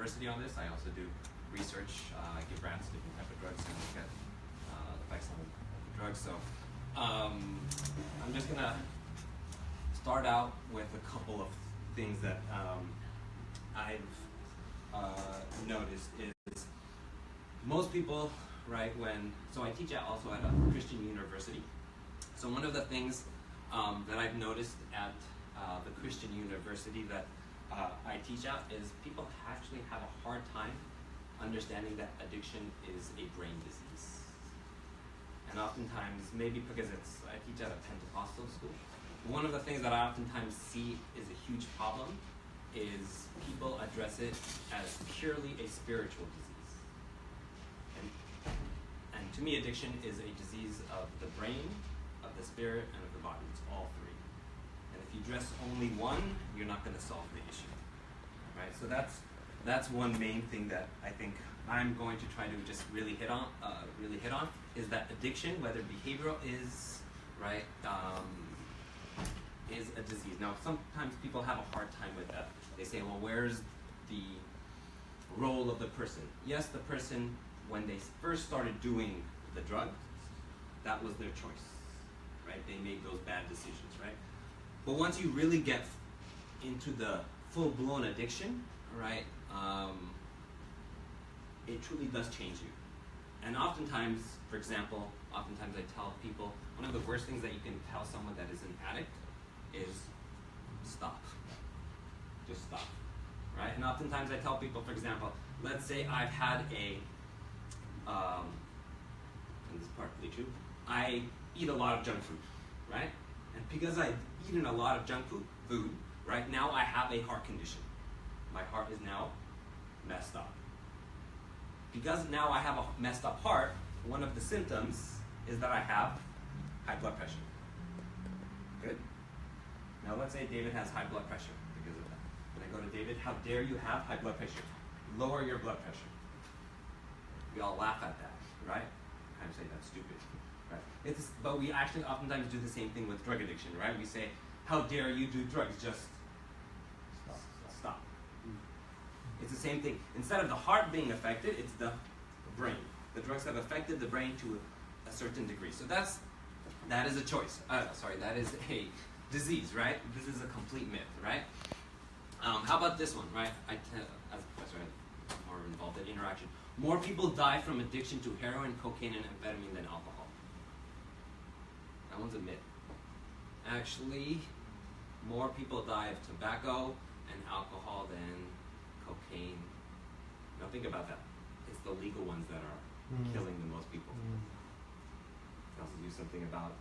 university on this. I also do research. I give grants to different type of drugs and look at the effects on drugs. So I'm just gonna start out with a couple of things that I've noticed is most people, right, so I teach also at a Christian university. So one of the things that I've noticed at the Christian university that I teach at is people actually have a hard time understanding that addiction is a brain disease. And oftentimes, maybe because I teach at a Pentecostal school, one of the things that I oftentimes see is a huge problem is people address it as purely a spiritual disease. And to me, addiction is a disease of the brain, of the spirit, and of the body. It's all three. And if you address only one, you're not going to solve the issue. Right? So that's one main thing that I think I'm going to try to just really hit on, is that addiction, whether behavioral is, right, is a disease. Now, sometimes people have a hard time with that. They say, well, where's the role of the person? Yes, the person, when they first started doing the drug, that was their choice, right? They made those bad decisions, right? But once you really get into the full-blown addiction, right, it truly does change you. And oftentimes, for example, I tell people, one of the worst things that you can tell someone that is an addict is stop. Just stop, right? And oftentimes I tell people, for example, let's say I've had and this is partly true, I eat a lot of junk food, right? And because I've eaten a lot of junk food, right, now I have a heart condition. My heart is now messed up. Because now I have a messed up heart, one of the symptoms is that I have high blood pressure. Good? Now let's say David has high blood pressure because of that. When I go to David, how dare you have high blood pressure? Lower your blood pressure. We all laugh at that, right? Kind of say that's stupid, right? But we actually oftentimes do the same thing with drug addiction, right? We say, how dare you do drugs? Just stop. It's the same thing. Instead of the heart being affected, it's the brain. The drugs have affected the brain to a certain degree. So that is a choice. That is a disease, right? This is a complete myth, right? How about this one, right? As a professor, I'm more involved in interaction. More people die from addiction to heroin, cocaine, and amphetamine than alcohol. That one's a myth. Actually, more people die of tobacco and alcohol than cocaine. Now think about that. It's the legal ones that are killing the most people. We also do something about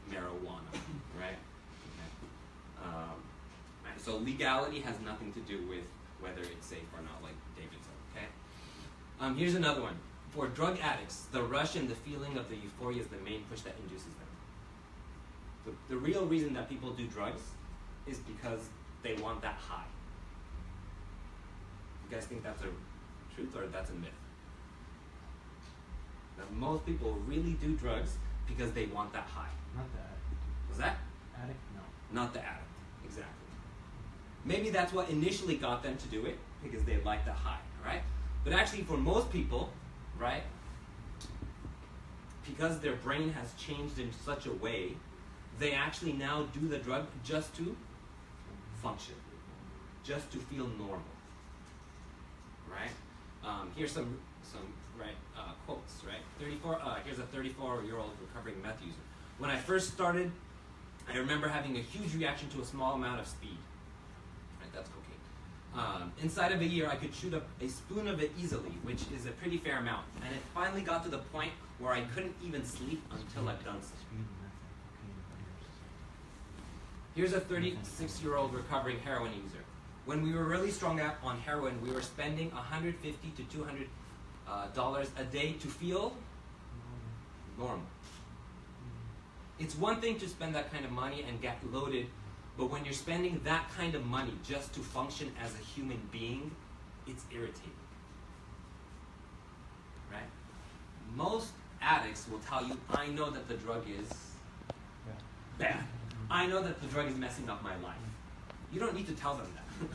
marijuana, right? Okay. So legality has nothing to do with whether it's safe or not, like David said, okay? Here's another one. For drug addicts, the rush and the feeling of the euphoria is the main push that induces them. The real reason that people do drugs is because they want that high. You guys think that's a truth or that's a myth? That most people really do drugs because they want that high. Not the addict. Was that? Addict? No. Not the addict, exactly. Maybe that's what initially got them to do it, because they like the high, right? But actually for most people, right, because their brain has changed in such a way, they actually now do the drug just to function, just to feel normal, right? Here's some quotes, right? Here's a 34-year-old recovering meth user. When I first started, I remember having a huge reaction to a small amount of speed. Right, that's cocaine. Inside of a year, I could shoot up a spoon of it easily, which is a pretty fair amount. And it finally got to the point where I couldn't even sleep until I'd done so. Here's a 36-year-old recovering heroin user. When we were really strung out on heroin, we were spending $150 to $200 a day to feel normal. It's one thing to spend that kind of money and get loaded, but when you're spending that kind of money just to function as a human being, it's irritating. Right? Most addicts will tell you, I know that the drug is bad. I know that the drug is messing up my life. You don't need to tell them that.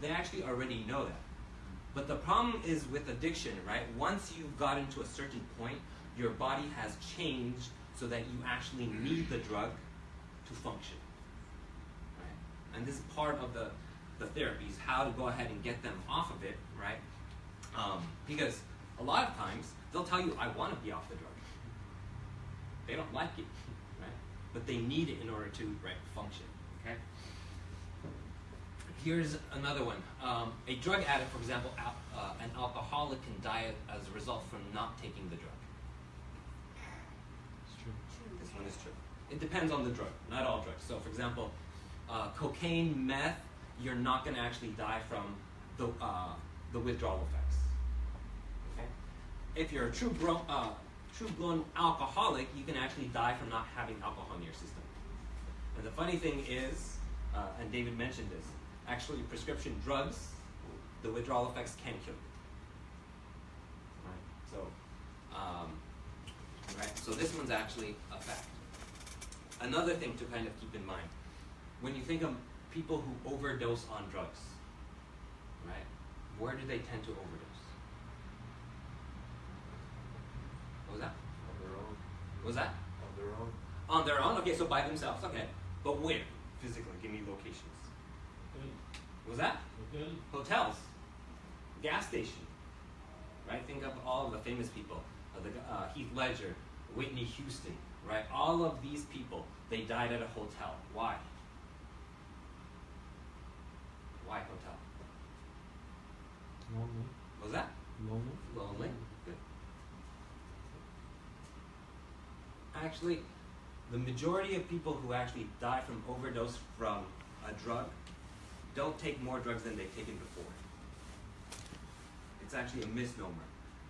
They actually already know that. But the problem is with addiction, right? Once you've gotten to a certain point, your body has changed so that you actually need the drug to function. Right? And this is part of the therapies, how to go ahead and get them off of it, right? Because a lot of times, they'll tell you, I want to be off the drug. They don't like it, right? But they need it in order to, right, function, okay? Here's another one. A drug addict, for example, an alcoholic can die as a result from not taking the drug. It's true. This one is true. It depends on the drug, not all drugs. So, for example, cocaine, meth, you're not going to actually die from the withdrawal effects. Okay? If you're a true-blown alcoholic, you can actually die from not having alcohol in your system. And the funny thing is, and David mentioned this, actually prescription drugs, the withdrawal effects can kill you. Right? So this one's actually a fact. Another thing to kind of keep in mind, when you think of people who overdose on drugs, right? Where do they tend to overdose? What was that? On their own. What was that? On their own. On their own? Okay, so by themselves, okay. But where? Physically, give me locations. What was that? Hotel. Hotels. Gas station. Right? Think of all of the famous people. Heath Ledger, Whitney Houston, right? All of these people, they died at a hotel. Why? Why hotel? Lonely. What was that? Lonely. Lonely. Good. Actually, the majority of people who actually die from overdose from a drug don't take more drugs than they've taken before. It's actually a misnomer.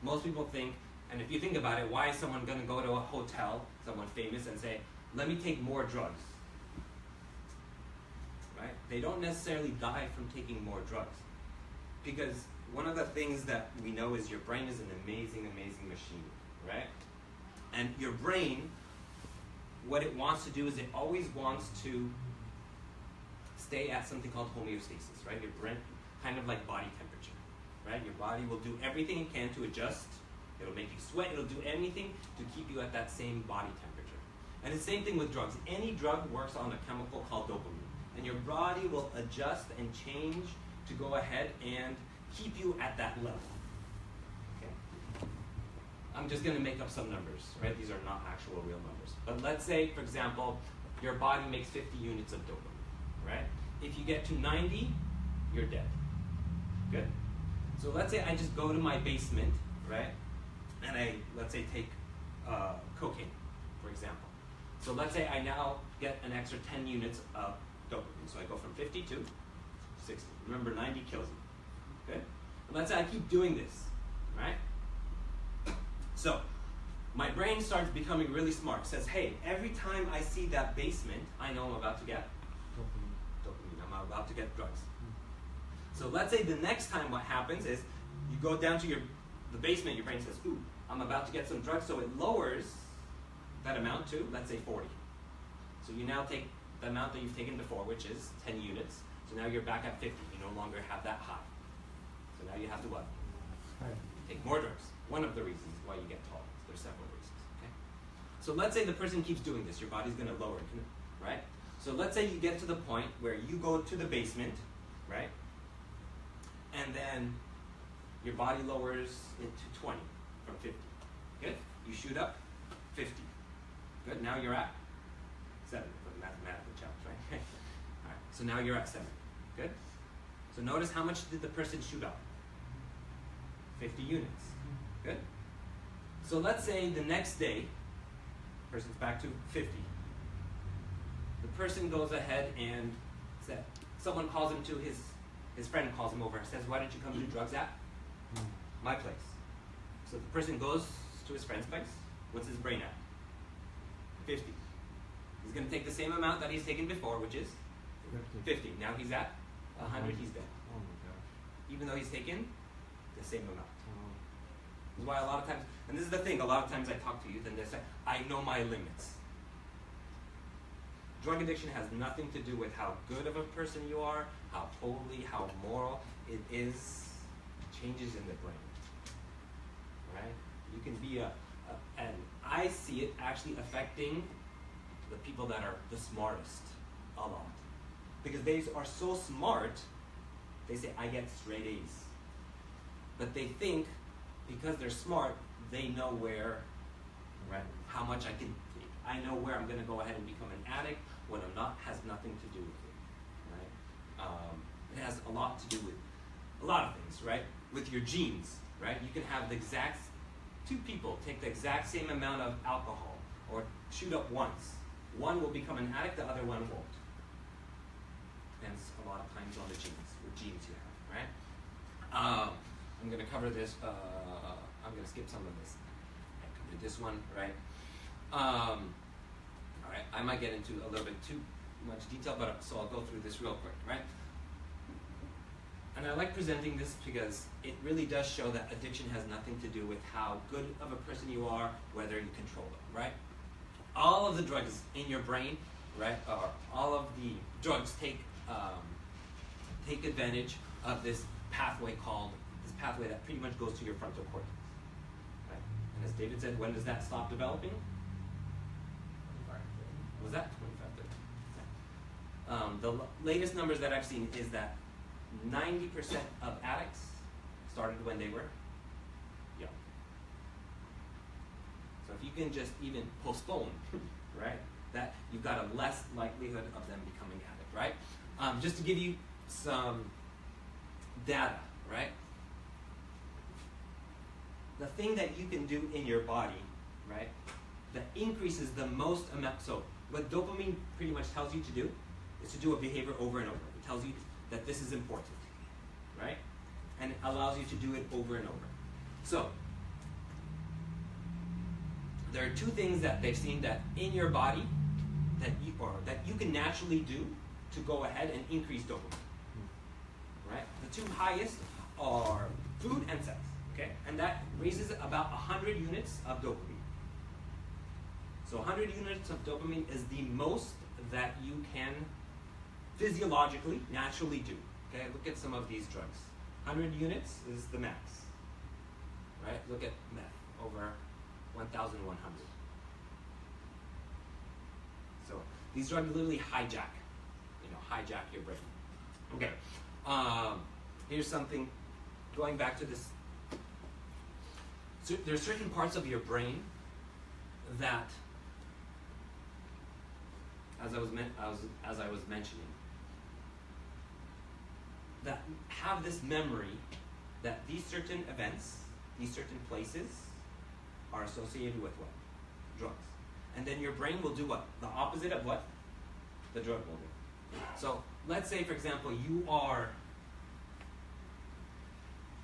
Most people think, and if you think about it, why is someone going to go to a hotel, someone famous, and say, let me take more drugs? Right? They don't necessarily die from taking more drugs. Because one of the things that we know is your brain is an amazing, amazing machine, right? And your brain, what it wants to do is it always wants to stay at something called homeostasis, right? Your brain, kind of like body temperature, right? Your body will do everything it can to adjust. It'll make you sweat. It'll do anything to keep you at that same body temperature. And the same thing with drugs. Any drug works on a chemical called dopamine. And your body will adjust and change to go ahead and keep you at that level. Okay? I'm just going to make up some numbers, right? These are not actual real numbers. But let's say, for example, your body makes 50 units of dopamine, right? If you get to 90, you're dead. Good? So let's say I just go to my basement, right? And I, let's say, take cocaine, for example. So let's say I now get an extra 10 units of dopamine. So I go from 50 to 60. Remember, 90 kills you. Good? And let's say I keep doing this, right? So my brain starts becoming really smart. It says, hey, every time I see that basement, I know I'm about to get dopamine. I'm about to get drugs. So let's say the next time what happens is you go down to the basement, your brain says, ooh, I'm about to get some drugs, so it lowers that amount to, let's say, 40. So you now take the amount that you've taken before, which is 10 units. So now you're back at 50. You no longer have that high. So now you have to what? Take more drugs. One of the reasons why you get tall. There's several reasons. Okay? So let's say the person keeps doing this. Your body's going to lower it, right? So let's say you get to the point where you go to the basement, right? And then your body lowers it to 20 from 50. Good? You shoot up, 50. Good? Now you're at 7 for the mathematical challenge, right? All right. So now you're at 7. Good? So notice how much did the person shoot up? 50 units. Good? So let's say the next day, person's back to 50. The person goes ahead and said, someone calls him to his friend calls him over and says, why don't you come do drugs at my place? So the person goes to his friend's place. What's his brain at? 50. He's going to take the same amount that he's taken before, which is 50. Now he's at 100, he's dead. Oh my gosh. Even though he's taken the same amount. This is why a lot of times, and this is the thing, a lot of times I talk to youth and they say, I know my limits. Drug addiction has nothing to do with how good of a person you are, how holy, how moral. It is changes in the brain, right? You can be and I see it actually affecting the people that are the smartest a lot. Because they are so smart, they say, I get straight A's. But they think, because they're smart, they know where, right, how much I know where I'm going to go ahead and become an addict when I'm not, has nothing to do with it, right? It has a lot to do with a lot of things, right? With your genes, right? You can have two people take the exact same amount of alcohol or shoot up once. One will become an addict, the other one won't. Depends a lot of times on the genes, what genes you have, right? I'm going to cover this. I'm going to skip some of this. I covered this one, right? All right, I might get into a little bit too much detail, but so I'll go through this real quick, right? And I like presenting this because it really does show that addiction has nothing to do with how good of a person you are, whether you control them, right? All of the drugs in your brain, right, or all of the drugs take advantage of this pathway that pretty much goes to your frontal cortex, right? And as David said, when does that stop developing? Was that 25, 30? The latest numbers that I've seen is that 90% of addicts started when they were young. So if you can just even postpone, right, that you've got a less likelihood of them becoming addict, right? Just to give you some data, right? The thing that you can do in your body, right, that increases the most amount. So what dopamine pretty much tells you to do is to do a behavior over and over. It tells you that this is important, right? And it allows you to do it over and over. So there are two things that they've seen that in your body that you can naturally do to go ahead and increase dopamine, right? The two highest are food and sex, okay? And that raises about 100 units of dopamine. So 100 units of dopamine is the most that you can physiologically, naturally do. Okay, look at some of these drugs. 100 units is the max. Right? Look at meth, over 1,100. So these drugs literally hijack your brain. Okay. Here's something, going back to this. So there's certain parts of your brain that, as I was mentioning, that have this memory that these certain events, these certain places are associated with what? Drugs. And then your brain will do what? The opposite of what the drug will do. So let's say, for example, you are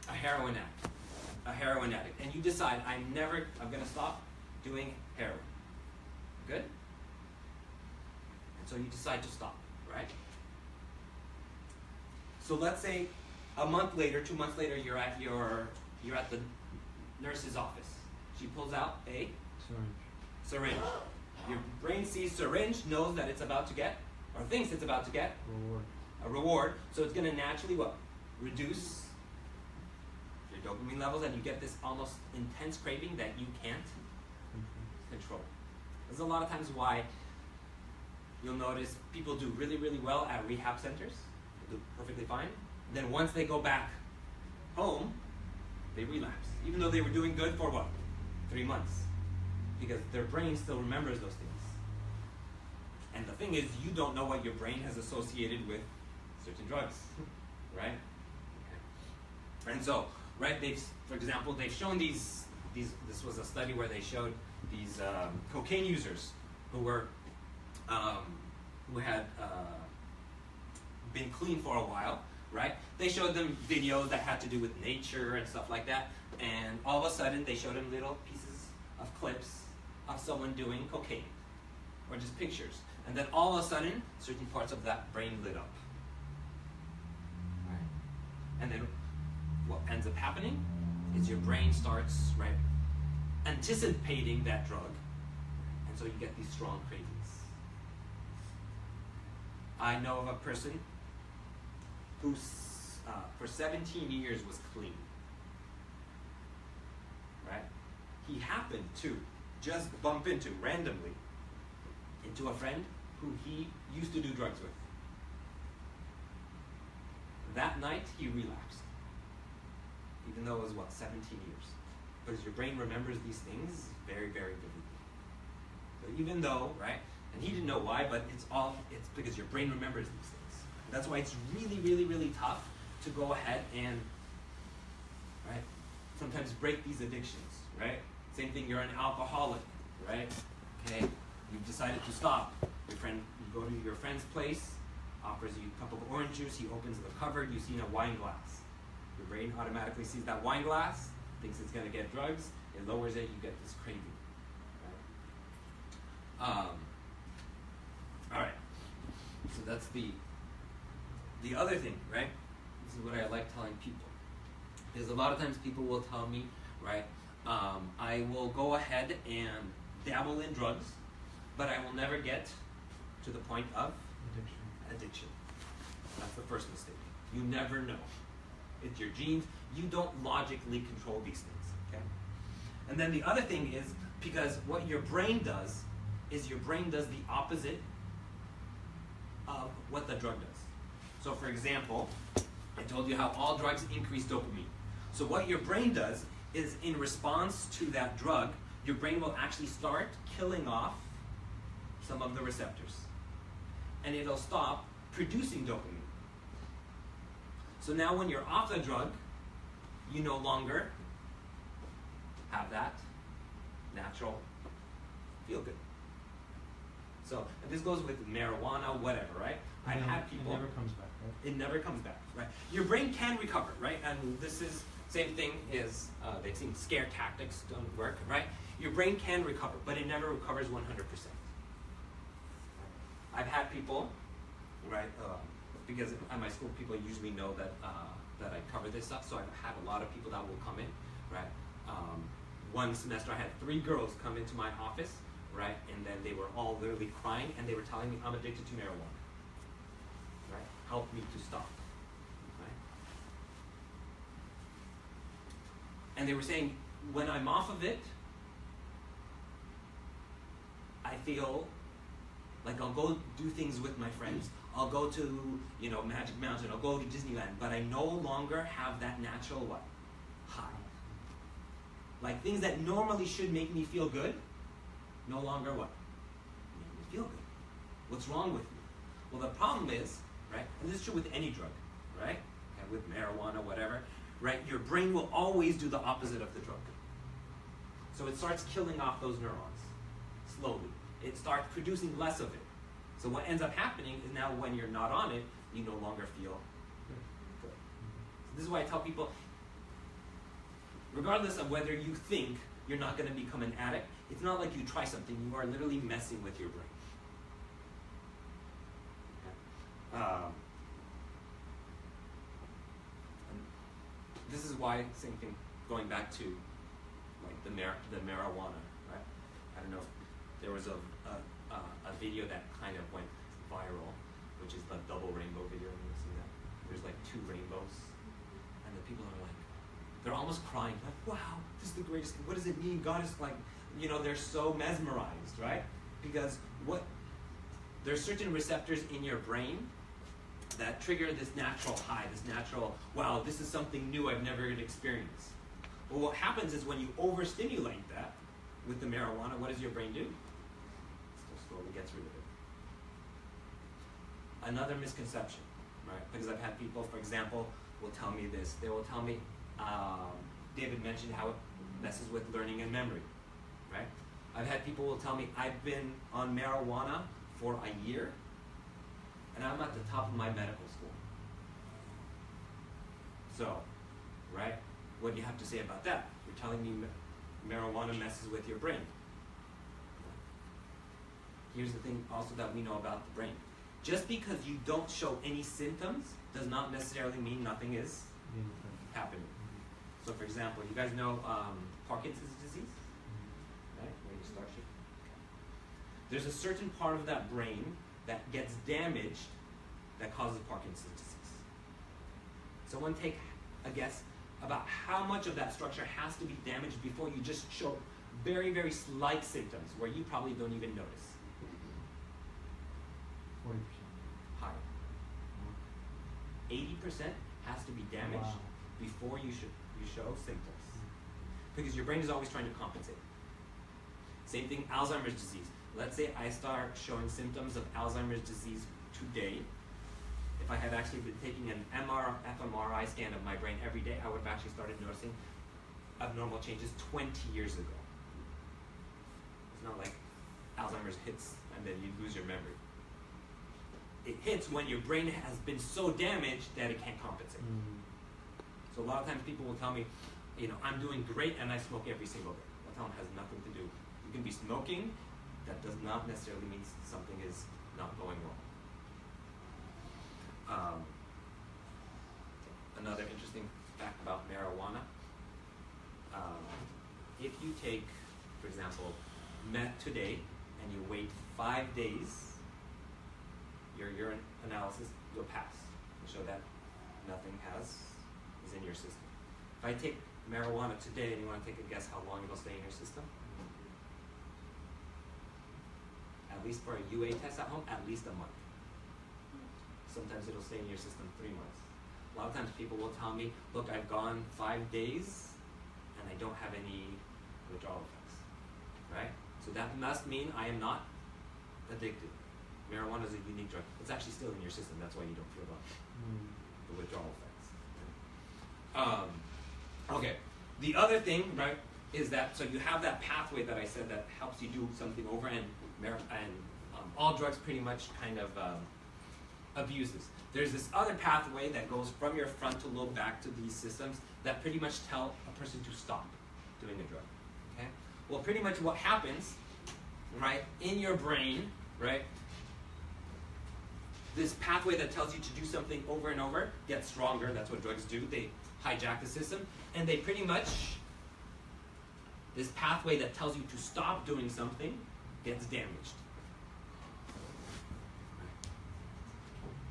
a heroin addict, and you decide, I'm going to stop doing heroin. Good? And so you decide to stop, right? So let's say a month later, 2 months later, you're at the nurse's office. She pulls out a syringe. Your brain sees syringe, knows that it's about to get, or thinks it's about to get a reward. So it's going to naturally what? Reduce your dopamine levels, and you get this almost intense craving that you can't control. There's a lot of times why you'll notice people do really, really well at rehab centers. They do perfectly fine. Then once they go back home, they relapse. Even though they were doing good for what? 3 months. Because their brain still remembers those things. And the thing is, you don't know what your brain has associated with certain drugs, right? Okay. And so, right, for example, they've shown this was a study where they showed these cocaine users who had been clean for a while, right? They showed them videos that had to do with nature and stuff like that, and all of a sudden they showed them little pieces of clips of someone doing cocaine, or just pictures, and then all of a sudden certain parts of that brain lit up, right? And then what ends up happening is your brain starts, right, anticipating that drug, and so you get these strong cravings. I know of a person who for 17 years was clean, he happened to just bump into, randomly, into a friend who he used to do drugs with. That night, he relapsed. Even though it was, 17 years. Because your brain remembers these things very, very vividly. So even though, right, and he didn't know why, but it's because your brain remembers these things. That's why it's really, really, really tough to go ahead and, right, sometimes break these addictions, right? Same thing, you're an alcoholic, right? Okay, you've decided to stop. You go to your friend's place, offers you a cup of orange juice, he opens the cupboard, you see a wine glass. Your brain automatically sees that wine glass, thinks it's going to get drugs, it lowers it, you get this craving. Right? All right, so that's the other thing, right? This is what I like telling people. Because a lot of times people will tell me, right, I will go ahead and dabble in drugs, but I will never get to the point of addiction. That's the first mistake. You never know. It's your genes. You don't logically control these things, okay? And then the other thing is, because what your brain does is your brain does the opposite of what the drug does. So for example, I told you how all drugs increase dopamine. So what your brain does is, in response to that drug, your brain will actually start killing off some of the receptors. And it'll stop producing dopamine. So now when you're off the drug, you no longer have that natural feel good. So, and this goes with marijuana, whatever, right? I've had people... It never comes back, right? It never comes back, right? Your brain can recover, right? And this is, same thing is, they've seen scare tactics don't work, right? Your brain can recover, but it never recovers 100%. I've had people, right, because at my school people usually know that that I cover this stuff, so I've had a lot of people that will come in, right? One semester I had 3 girls come into my office, right, and then they were all literally crying, and they were telling me, I'm addicted to marijuana, right? Help me to stop, right? And they were saying, when I'm off of it, I feel like I'll go do things with my friends. I'll go to, Magic Mountain. I'll go to Disneyland. But I no longer have that natural what? High. Like things that normally should make me feel good, no longer what? Make me feel good. What's wrong with me? Well, the problem is, right, and this is true with any drug, right? Okay, with marijuana, whatever, right? Your brain will always do the opposite of the drug. So it starts killing off those neurons, slowly. It starts producing less of it. So what ends up happening is now when you're not on it, you no longer feel good. So this is why I tell people, regardless of whether you think you're not going to become an addict, it's not like you try something. You are literally messing with your brain. Okay. This is why, same thing, going back to like the marijuana, right? I don't know if there was a video that kind of went viral, which is the double rainbow video. Have you seen that? There's like 2 rainbows, and the people are like, they're almost crying, like, wow, this is the greatest thing. What does it mean? God is like, they're so mesmerized, right? Because there's certain receptors in your brain that trigger this natural high, this natural, wow, this is something new I've never experienced. Well, what happens is when you overstimulate that with the marijuana, what does your brain do? Slowly gets rid of it. Another misconception, right? Because I've had people, for example, will tell me this. They will tell me, David mentioned how it messes with learning and memory, right? I've had people will tell me, I've been on marijuana for a year, and I'm at the top of my medical school. So, right? What do you have to say about that? You're telling me marijuana messes with your brain. Here's the thing also that we know about the brain. Just because you don't show any symptoms does not necessarily mean nothing is happening. So for example, you guys know Parkinson's disease? Right? Where you start shaking. There's a certain part of that brain that gets damaged that causes Parkinson's disease. Someone take a guess about how much of that structure has to be damaged before you just show very, very slight symptoms where you probably don't even notice. 40%. Higher. 80% has to be damaged before you show symptoms. Because your brain is always trying to compensate. Same thing, Alzheimer's disease. Let's say I start showing symptoms of Alzheimer's disease today. If I had actually been taking an fMRI scan of my brain every day, I would have actually started noticing abnormal changes 20 years ago. It's not like Alzheimer's hits and then you lose your memory. It hits when your brain has been so damaged that it can't compensate. So a lot of times people will tell me, I'm doing great and I smoke every single day. I tell them it has nothing to do. You can be smoking, that does not necessarily mean something is not going wrong. Another interesting fact about marijuana, if you take, for example, meth today and you wait 5 days, your urine analysis will pass and show that nothing is in your system. If I take marijuana today and you want to take a guess how long it'll stay in your system? At least for a UA test at home, at least a month. Sometimes it'll stay in your system 3 months. A lot of times people will tell me, look, I've gone 5 days and I don't have any withdrawal effects, right? So that must mean I am not addicted. Marijuana is a unique drug. It's actually still in your system. That's why you don't feel the withdrawal effects. Okay. The other thing, right, is that, so you have that pathway that I said that helps you do something over, and all drugs pretty much kind of abuse this. There's this other pathway that goes from your frontal lobe back to these systems that pretty much tell a person to stop doing a drug. Okay? Well, pretty much what happens, right, in your brain, right, this pathway that tells you to do something over and over gets stronger. That's what drugs do. They hijack the system, and they pretty much, this pathway that tells you to stop doing something gets damaged.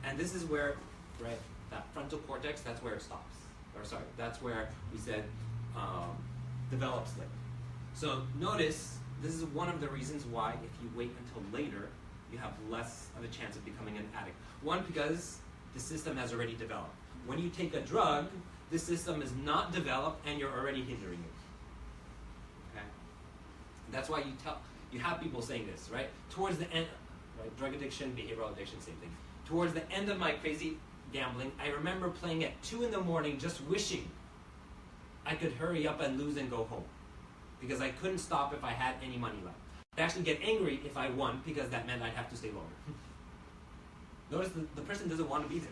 And this is where, right, that frontal cortex, that's where it stops. Or sorry, that's where we said develops later. So notice, this is one of the reasons why if you wait until later, you have less of a chance of becoming an addict. One, because the system has already developed. When you take a drug, this system is not developed and you're already hindering it. Okay? That's why you have people saying this, right? Towards the end, right? Drug addiction, behavioral addiction, same thing. Towards the end of my crazy gambling, I remember playing at 2 in the morning just wishing I could hurry up and lose and go home. Because I couldn't stop if I had any money left. I'd actually get angry if I won because that meant I'd have to stay longer. Notice the person doesn't want to be there.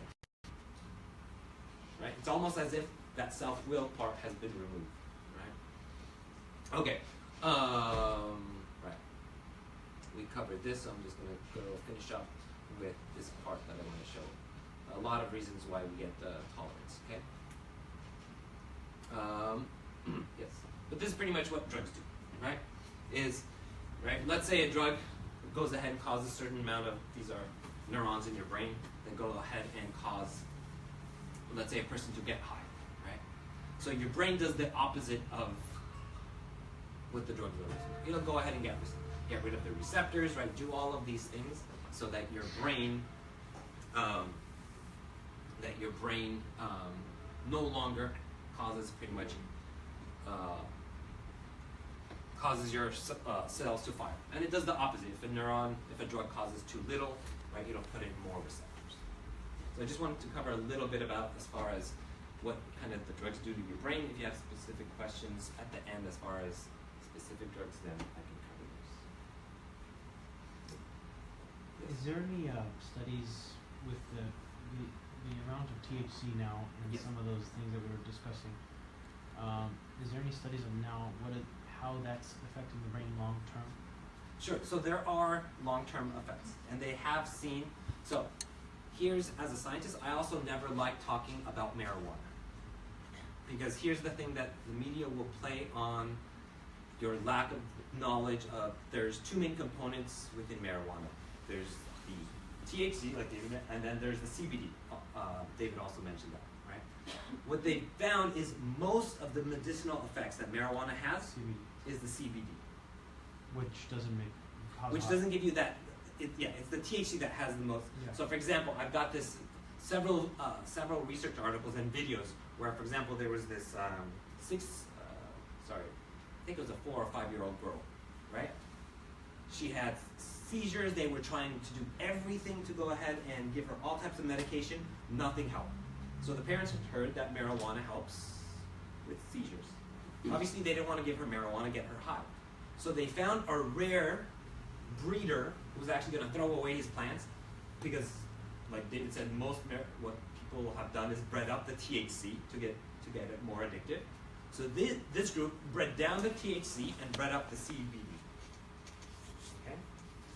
Right? It's almost as if that self-will part has been removed. Right? Okay. Right. We covered this, so I'm just going to go finish up with this part that I want to show. A lot of reasons why we get tolerance. Okay? Yes. But this is pretty much what drugs do. Right? Right? Let's say a drug goes ahead and causes a certain amount of, these are neurons in your brain, that go ahead and cause, let's say, a person to get high, right? So your brain does the opposite of what the drug does. It'll go ahead and get rid of the receptors, right? Do all of these things so that your brain, no longer causes pretty much causes your cells to fire. And it does the opposite. If a drug causes too little, right, it'll put in more receptors. So I just wanted to cover a little bit about as far as what kind of the drugs do to your brain. If you have specific questions at the end as far as specific drugs, then I can cover those. Yes. Is there any studies with the amount of THC now and Yes. some of those things that we were discussing? Is there any studies of now how that's affecting the brain long term? Sure. So there are long-term effects, and they have seen. So here's, as a scientist, I also never like talking about marijuana, because here's the thing that the media will play on your lack of knowledge of. There's two main components within marijuana. There's the THC, like David, and then there's the CBD. David also mentioned that, right? What they found is most of the medicinal effects that marijuana has is the CBD, Which doesn't make. which doesn't give you that. It's the THC that has the most. Yeah. So, for example, I've got this several research articles and videos where, for example, there was this I think it was a 4 or 5 year old girl, right? She had seizures. They were trying to do everything to go ahead and give her all types of medication. Nothing helped. So the parents had heard that marijuana helps with seizures. Obviously, they didn't want to give her marijuana, get her high. So they found a rare breeder who was actually going to throw away his plants because, like David said, what people have done is bred up the THC to get it more addictive. So this group bred down the THC and bred up the CBD. Okay?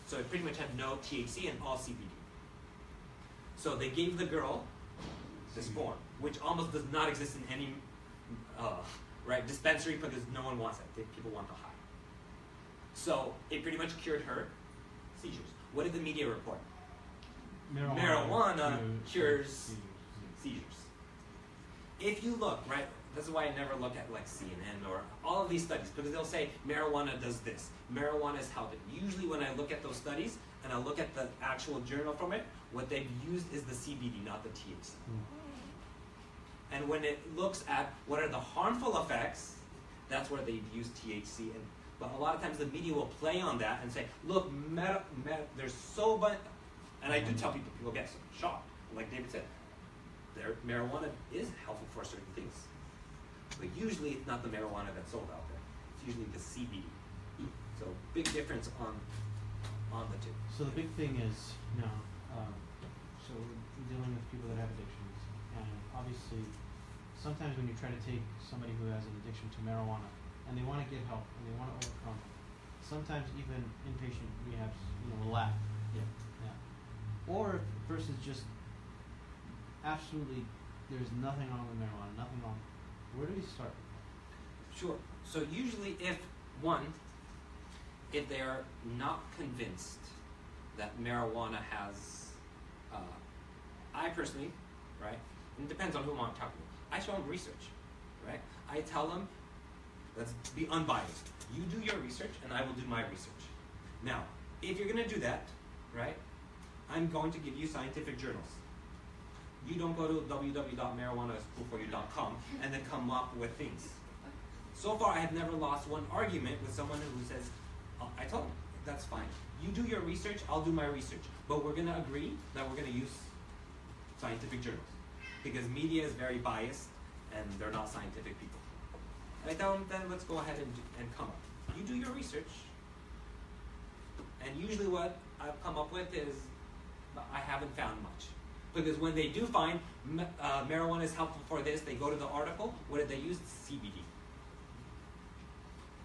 So it pretty much had no THC and all CBD. So they gave the girl this form, which almost does not exist in any dispensary because no one wants it. People want the high. So it pretty much cured her seizures. What did the media report? Marijuana cures seizures. If you look, right, this is why I never look at like CNN or all of these studies, because they'll say marijuana does this. Marijuana is helping. Usually when I look at those studies and I look at the actual journal from it, what they've used is the CBD, not the THC. And when it looks at what are the harmful effects, that's where they've used THC. But a lot of times the media will play on that and say, look, there's so much, and I do tell people get shocked. Like David said, marijuana is helpful for certain things. But usually it's not the marijuana that's sold out there. It's usually the CBD. So big difference on the two. So the big thing is, so we're dealing with people that have addictions, and obviously, sometimes when you try to take somebody who has an addiction to marijuana, and they want to get help, and they want to overcome, sometimes even inpatient rehabs, will lack. Yeah. Or if the person's just absolutely, there's nothing wrong with marijuana, nothing wrong. Where do we start? Sure. So usually if they are not convinced that marijuana has, I personally, right, and it depends on whom I'm talking to, I show them research, right? I tell them, let's be unbiased. You do your research and I will do my research. Now, if you're going to do that, right, I'm going to give you scientific journals. You don't go to www.marijuanaiscoolforyou.com and then come up with things. So far, I have never lost one argument with someone who says, I told them, that's fine. You do your research, I'll do my research. But we're going to agree that we're going to use scientific journals. Because media is very biased and they're not scientific people. And I tell them, then let's go ahead and come up. You do your research. And usually what I've come up with is, I haven't found much. Because when they do find marijuana is helpful for this, they go to the article. What did they use? CBD.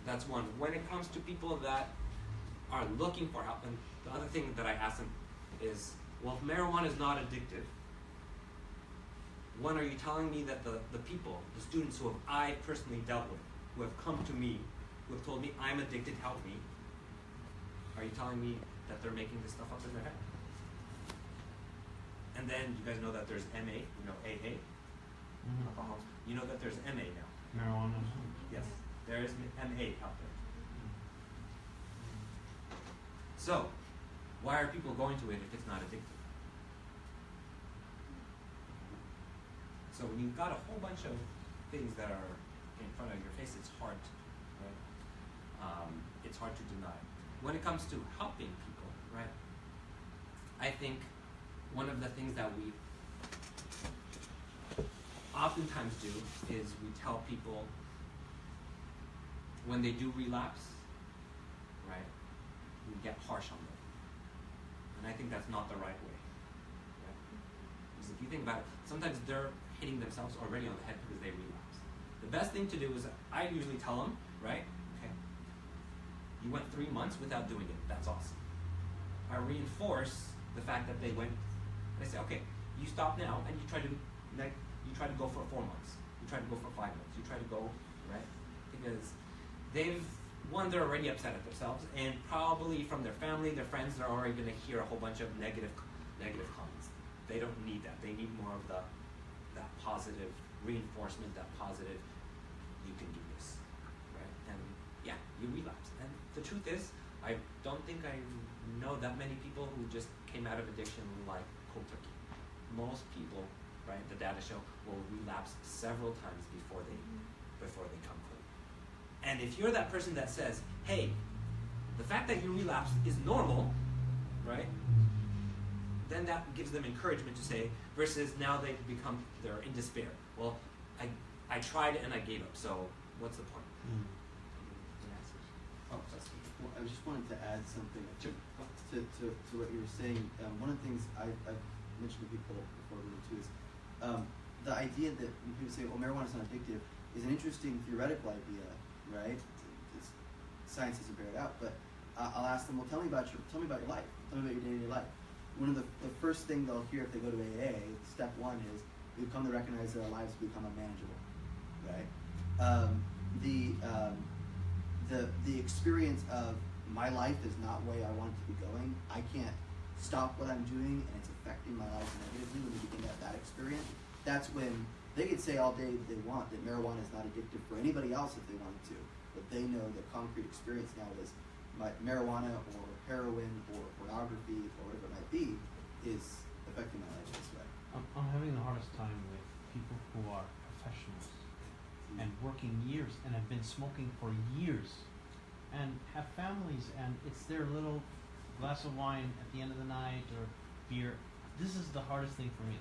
That's one. When it comes to people that are looking for help, and the other thing that I ask them is, well, if marijuana is not addictive, when are you telling me that the people, the students who I personally dealt with, who have come to me, who have told me I'm addicted, help me, are you telling me that they're making this stuff up in their head? And then you guys know that there's MA, AA, alcohol. You know that there's MA now. Marijuana. Yes, there is MA out there. So, why are people going to it if it's not addictive? So when you've got a whole bunch of things that are in front of your face, it's hard, right? It's hard to deny. When it comes to helping people, right? I think one of the things that we oftentimes do is we tell people when they do relapse, right, we get harsh on them. And I think that's not the right way. Right? Because if you think about it, sometimes they're hitting themselves already on the head because they relapse. The best thing to do is, I usually tell them, right, okay, you went 3 months without doing it, that's awesome. I reinforce the fact that they went, and I say, okay, you stop now and you try to go for 4 months, you try to go for 5 months, you try to go, right, because they're already upset at themselves, and probably from their family, their friends, they're already going to hear a whole bunch of negative comments. They don't need that. They need more of that positive reinforcement, that positive, you can do this, right? And yeah, you relapse. And the truth is, I don't think I know that many people who just came out of addiction like cold turkey. Most people, right, the data show, will relapse several times before they come clean. And if you're that person that says, hey, the fact that you relapse is normal, right, then that gives them encouragement to say, versus now they're in despair. Well, I tried and I gave up, so what's the point? Oh, well, I just wanted to add something to what you were saying. One of the things I've mentioned to people before too is the idea that when people say, "Oh, marijuana is not addictive," is an interesting theoretical idea, right? Science doesn't bear it out, but I'll ask them, "Well, tell me about your life. Tell me about your day-to-day life." One of the first thing they'll hear if they go to AA, step one is we've come to recognize that our lives become unmanageable, right? The experience of my life is not the way I want it to be going. I can't stop what I'm doing, and it's affecting my life negatively. When we begin to have that experience, that's when they could say all day they want that marijuana is not addictive for anybody else if they wanted to, but they know the concrete experience now is marijuana or heroin or pornography or whatever it might be is affecting my life this way. I'm having the hardest time with people who are professionals and working years and have been smoking for years and have families, and it's their little glass of wine at the end of the night or beer. This is the hardest thing for me.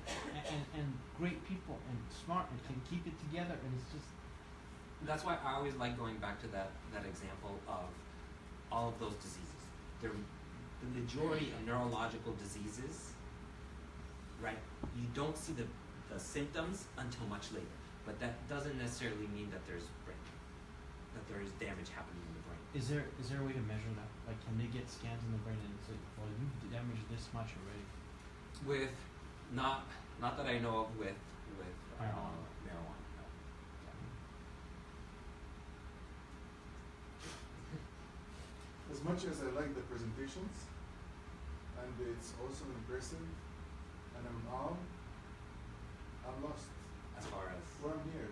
And great people and smart and can keep it together, and it's just... That's why I always like going back to that example of all of those diseases. The majority of neurological diseases, right, you don't see the symptoms until much later. But that doesn't necessarily mean that there is damage happening in the brain. Is there a way to measure that? Like, can they get scans in the brain and say, well, you've damaged this much already? With not that I know of with marijuana. No. As much as I like the presentations, and it's also impressive, and I'm lost. As far as Well, I'm here.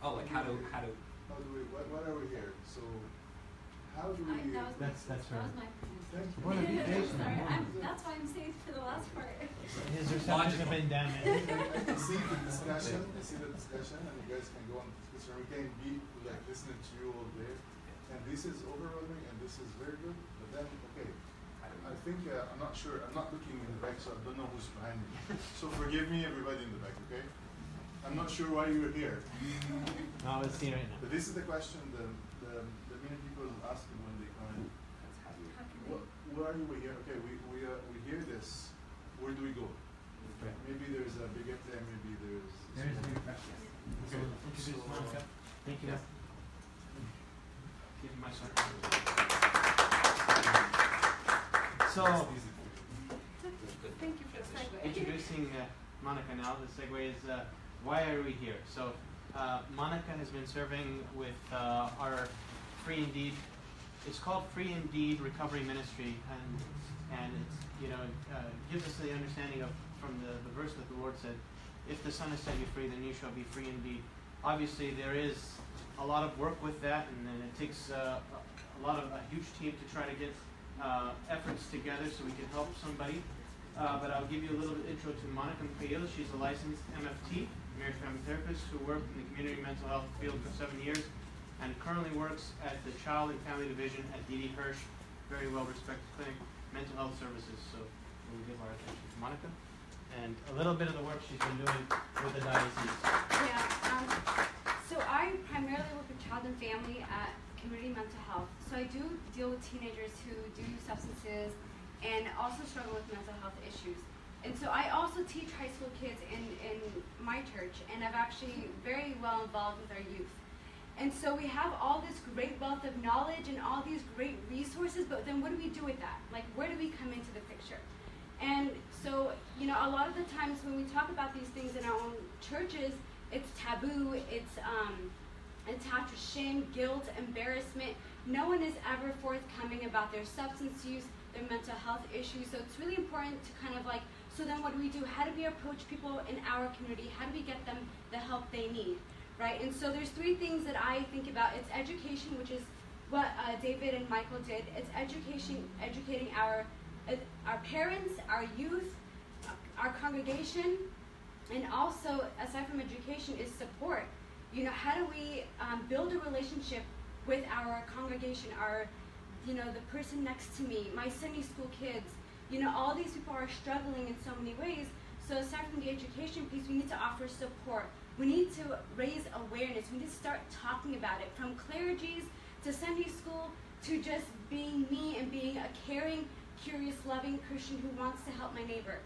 oh, like how do what are we here? So how do we? That was my Thank you. What have you faced? Sorry, that's why I'm saying for the last part. His receptors have been damaged. I can see the discussion. And you guys can go on the discussion. We can be like listening to you all day, and this is overwhelming, and this is very good. But then, okay, I think I'm not sure. I'm not looking in the back, so I don't know who's behind me. So forgive me, everybody in the back. Okay, I'm not sure why you're here. No, let's see right now. But this is the question that many people ask when they come in. Why are you here? Okay, we hear this. Where do we go? Right. Maybe there's a big there. Maybe there's. There is a big question. So, Okay. introduce Monica. Thank you. Yeah. Give me my side. So, Thank you for the segue. introducing Monica now. The segue is why are we here? So, Monica has been serving with our Free Indeed. It's called Free Indeed Recovery Ministry, and it's gives us the understanding of from the verse that the Lord said, "If the Son has set you free, then you shall be free indeed." Obviously, there is a lot of work with that, and then it takes a huge team to try to get efforts together so we can help somebody. But I'll give you a little bit intro to Monica Mikaela. She's a licensed MFT, marriage family therapist, who worked in the community mental health field for 7 years, and currently works at the Child and Family Division at D.D. Hirsch, very well-respected clinic, mental health services. So we'll give our attention to Monica and a little bit of the work she's been doing with the diocese. Yeah, so I primarily work with child and family at community mental health. So I do deal with teenagers who do use substances and also struggle with mental health issues. And so I also teach high school kids in my church, and I'm actually very well involved with our youth. And so we have all this great wealth of knowledge and all these great resources, but then what do we do with that? Like, where do we come into the picture? And so, a lot of the times when we talk about these things in our own churches, it's taboo, it's attached with shame, guilt, embarrassment. No one is ever forthcoming about their substance use, their mental health issues. So it's really important to kind of like, so then what do we do? How do we approach people in our community? How do we get them the help they need? Right? And so there's 3 things that I think about. It's education, which is what David and Michael did. It's educating our parents, our youth, our congregation, and also, aside from education, is support. You know, how do we build a relationship with our congregation, the person next to me, my Sunday school kids. You know, all these people are struggling in so many ways. So aside from the education piece, we need to offer support. We need to raise awareness. We need to start talking about it, from clergies to Sunday school to just being me and being a caring, curious, loving Christian who wants to help my neighbor.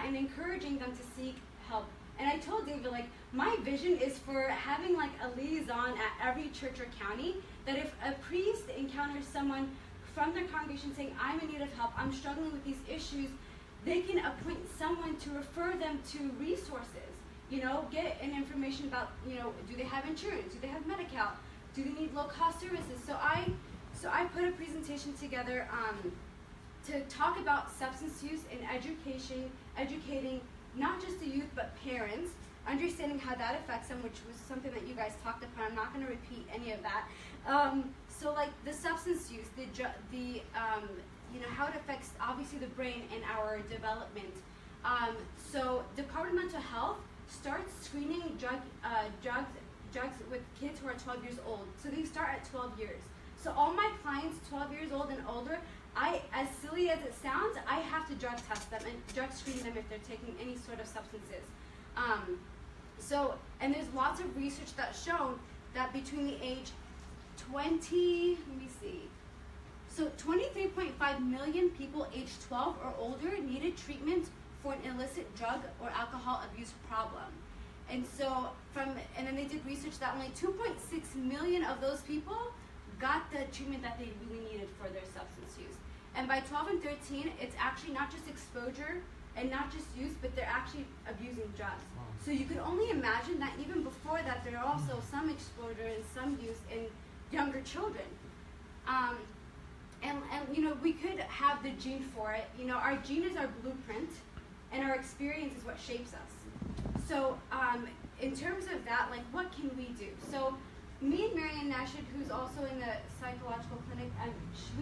And encouraging them to seek help. And I told David, like, my vision is for having like a liaison at every church or county, that if a priest encounters someone from their congregation saying, I'm in need of help, I'm struggling with these issues, they can appoint someone to refer them to resources, get an information about, do they have insurance? Do they have Medi-Cal? Do they need low-cost services? So I put a presentation together to talk about substance use and educating not just the youth but parents, understanding how that affects them, which was something that you guys talked about. I'm not going to repeat any of that. So like the substance use, how it affects obviously the brain and our development. So Department of Mental Health starts screening drugs with kids who are 12 years old. So they start at 12 years. So all my clients 12 years old and older, as silly as it sounds, I have to drug test them and drug screen them if they're taking any sort of substances. And there's lots of research that's shown that between the age 23.5 million people aged 12 or older needed treatment for an illicit drug or alcohol abuse problem. And then they did research that only 2.6 million of those people got the treatment that they really needed for their substance use. And by 12 and 13, it's actually not just exposure and not just use, but they're actually abusing drugs. Wow. So you could only imagine that even before that, there are also some exposure and some use in younger children. We could have the gene for it. Our gene is our blueprint, and our experience is what shapes us. So in terms of that, like, what can we do? So me and Marianne Nashid, who's also in the psychological clinic,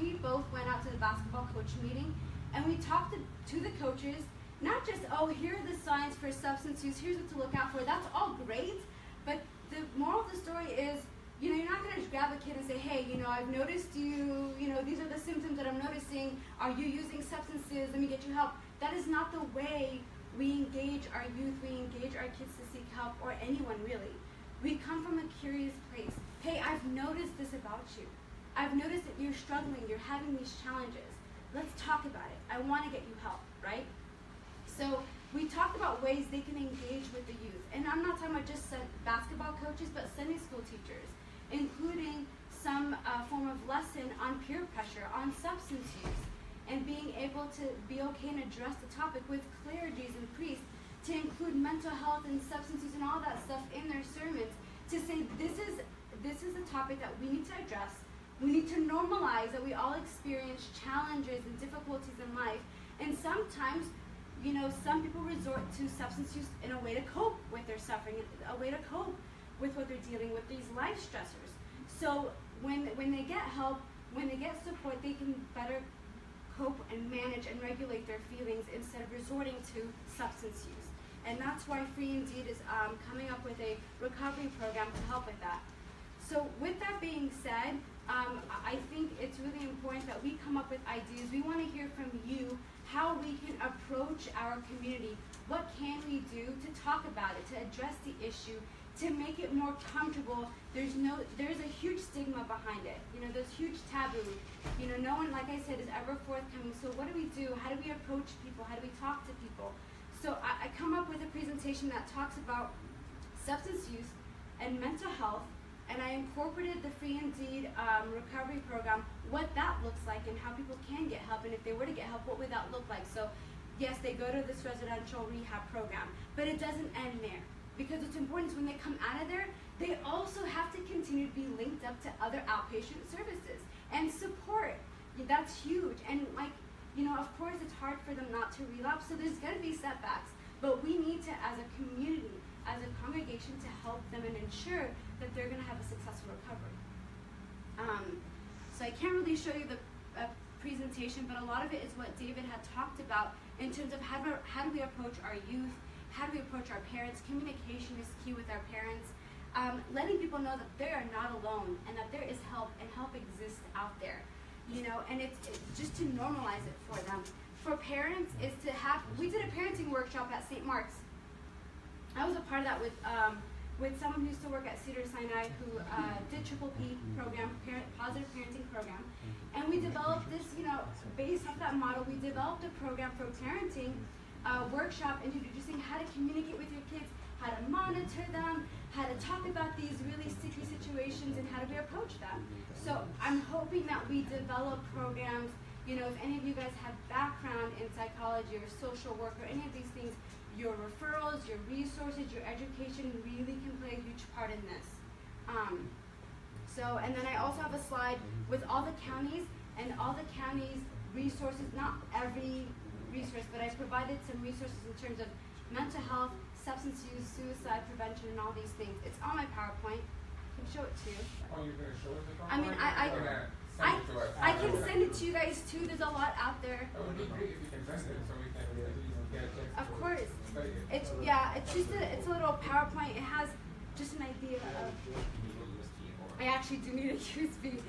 we both went out to the basketball coach meeting, and we talked to the coaches, not just, here are the signs for substance use, here's what to look out for. That's all great, but the moral of the story is, you're not going to grab a kid and say, hey, I've noticed you, these are the symptoms that I'm noticing. Are you using substances? Let me get you help. That is not the way we engage our youth, we engage our kids to seek help, or anyone really. We come from a curious place. Hey, I've noticed this about you. I've noticed that you're struggling, you're having these challenges. Let's talk about it. I want to get you help, right? So we talked about ways they can engage with the youth. And I'm not talking about just basketball coaches, but Sunday school teachers, including some form of lesson on peer pressure, on substance use, and being able to be okay and address the topic with clergies and priests, to include mental health and substance use and all that stuff in their sermons, to say this is a topic that we need to address. We need to normalize that we all experience challenges and difficulties in life, and sometimes, some people resort to substance use in a way to cope with their suffering, a way to cope with what they're dealing with, these life stressors. So when they get help, when they get support, they can better cope and manage and regulate their feelings instead of resorting to substance use. And that's why Free Indeed is coming up with a recovery program to help with that. So with that being said, I think it's really important that we come up with ideas. We want to hear from you how we can approach our community. What can we do to talk about it, to address the issue, to make it more comfortable? There's a huge stigma behind it. There's huge taboo. No one, like I said, is ever forthcoming. So what do we do? How do we approach people? How do we talk to people? So I come up with a presentation that talks about substance use and mental health, and I incorporated the Free Indeed recovery program, what that looks like and how people can get help, and if they were to get help, what would that look like? So yes, they go to this residential rehab program, but it doesn't end there, because what's important is when they come out of there, they also have to continue to be linked up to other outpatient services and support. That's huge. And of course it's hard for them not to relapse, so there's going to be setbacks, but we need to, as a community, as a congregation, to help them and ensure that they're going to have a successful recovery. So I can't really show you the presentation, but a lot of it is what David had talked about in terms of how do we approach our youth, how do we approach our parents. Communication is key with our parents. Letting people know that they are not alone and that there is help and help exists out there, you know, and it's just to normalize it for them. For parents is to have, we did a parenting workshop at St. Mark's. I was a part of that with someone who used to work at Cedar Sinai who did Triple P program, positive parenting program. And we developed this, you know, based off that model, we developed a program for parenting workshop introducing how to communicate with your kids, how to monitor them, how to talk about these really sticky situations, and how do we approach them. So I'm hoping that we develop programs, you know, if any of you guys have background in psychology or social work or any of these things, your referrals, your resources, your education really can play a huge part in this. And then I also have a slide with all the counties and all the counties' resources, not every resource, but I provided some resources in terms of mental health, substance use, suicide prevention, and all these things. It's on my PowerPoint. I can show it to you. Oh, you're going to show us the PowerPoint? I mean, I can send it to you guys too. There's a lot out there. It would be great if you can send it so we can at least get a chance Of to course. study it. It's it's a little PowerPoint. It has just an idea of. I actually do need a USB.